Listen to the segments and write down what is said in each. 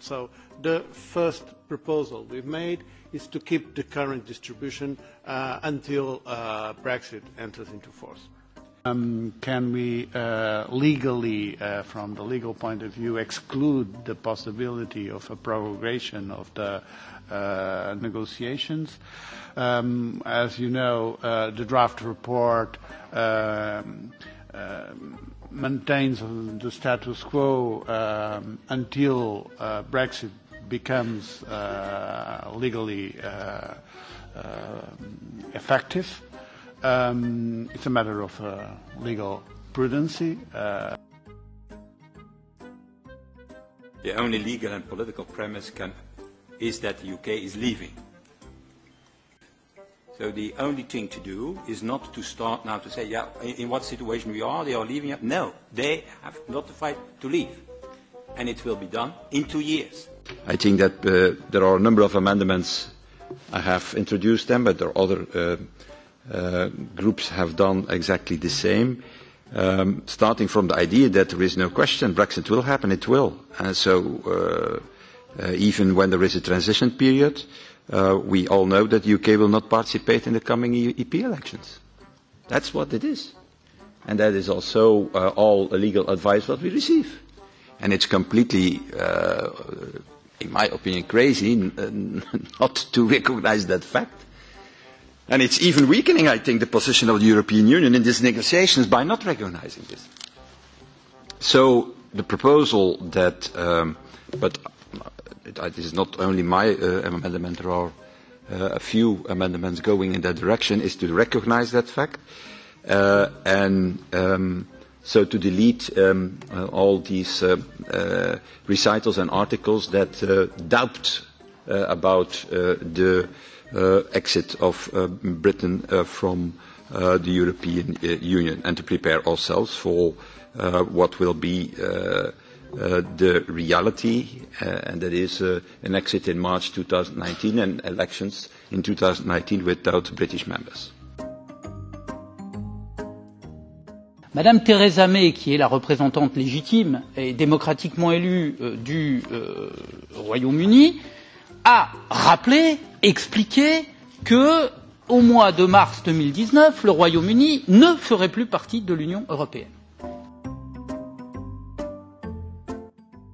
So the first proposal we've made is to keep the current distribution until Brexit enters into force. Can we legally, from the legal point of view, exclude the possibility of a prorogation of the negotiations? As you know, the draft report maintains the status quo until Brexit becomes legally effective. It's a matter of legal prudency. The only legal and political premise is that the UK is leaving. So the only thing to do is not to start now to say, yeah, in what situation we are, they are leaving. No, they have notified to leave. And it will be done in 2 years. I think that there are a number of amendments. I have introduced them, but there are other groups have done exactly the same, starting from the idea that there is no question Brexit will happen, it will. So even when there is a transition period, we all know that the UK will not participate in the coming EP elections. That's what it is. And that is also all legal advice that we receive. And it's completely, in my opinion, crazy not to recognize that fact. And it's even weakening, I think, the position of the European Union in these negotiations by not recognizing this. So the proposal that, but it is not only my amendment, there are a few amendments going in that direction, is to recognize that fact and so to delete all these recitals and articles that doubt about the exit of Britain from the European Union, and to prepare ourselves for what will be the reality, and that is an exit in March 2019 and elections in 2019 without British members. Madame Theresa May, qui est la représentante légitime et démocratiquement élue du Royaume-Uni, a rappelé, expliqué que, au mois de mars 2019, le Royaume-Uni ne ferait plus partie de l'Union européenne.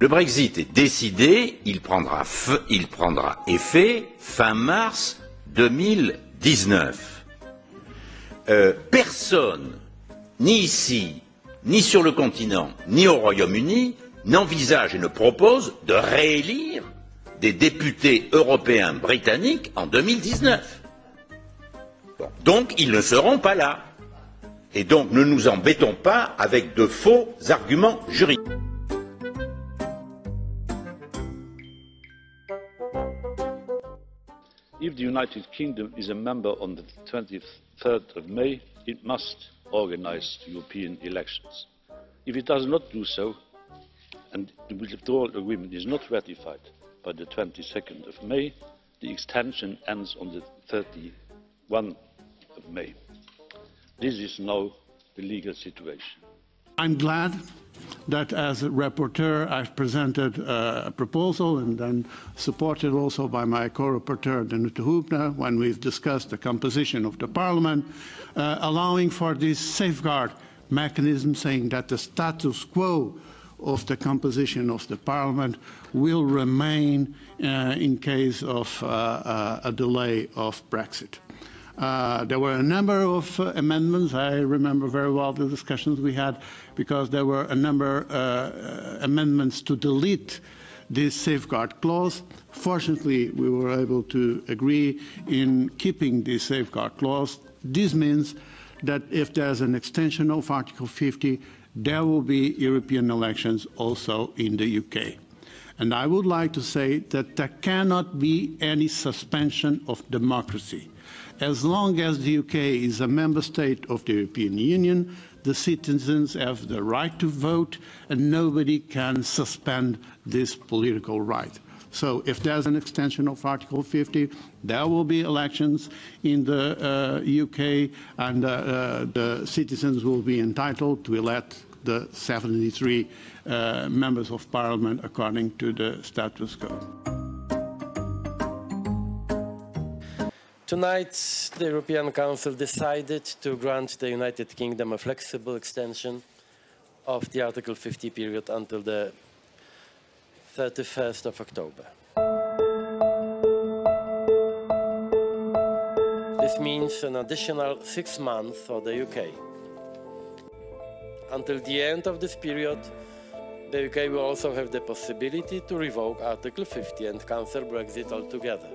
Le Brexit est décidé, il prendra effet fin mars 2019. Personne, ni ici, ni sur le continent, ni au Royaume-Uni, n'envisage et ne propose de réélire des députés européens britanniques en 2019. Bon, donc ils ne seront pas là. Et donc ne nous embêtons pas avec de faux arguments juridiques. If the United Kingdom is a member on the 23rd of May, it must organise European elections. If it does not do so, and the withdrawal agreement is not ratified by the 22nd of May, the extension ends on the 31st of May. This is now the legal situation. I'm glad that as a rapporteur I've presented a proposal and then supported also by my co-rapporteur Danuta Hübner when we've discussed the composition of the Parliament, allowing for this safeguard mechanism, saying that the status quo of the composition of the Parliament will remain in case of a delay of Brexit. There were a number of amendments. I remember very well the discussions we had, because there were a number of amendments to delete this safeguard clause. Fortunately, we were able to agree in keeping this safeguard clause. This means that if there's an extension of Article 50, there will be European elections also in the UK. And I would like to say that there cannot be any suspension of democracy. As long as the UK is a member state of the European Union, the citizens have the right to vote, and nobody can suspend this political right. So if there's an extension of Article 50, there will be elections in the UK, and the citizens will be entitled to elect the 73 members of parliament according to the status quo. Tonight, the European Council decided to grant the United Kingdom a flexible extension of the Article 50 period until the 31st of October. This means an additional 6 months for the UK. Until the end of this period, the UK will also have the possibility to revoke Article 50 and cancel Brexit altogether.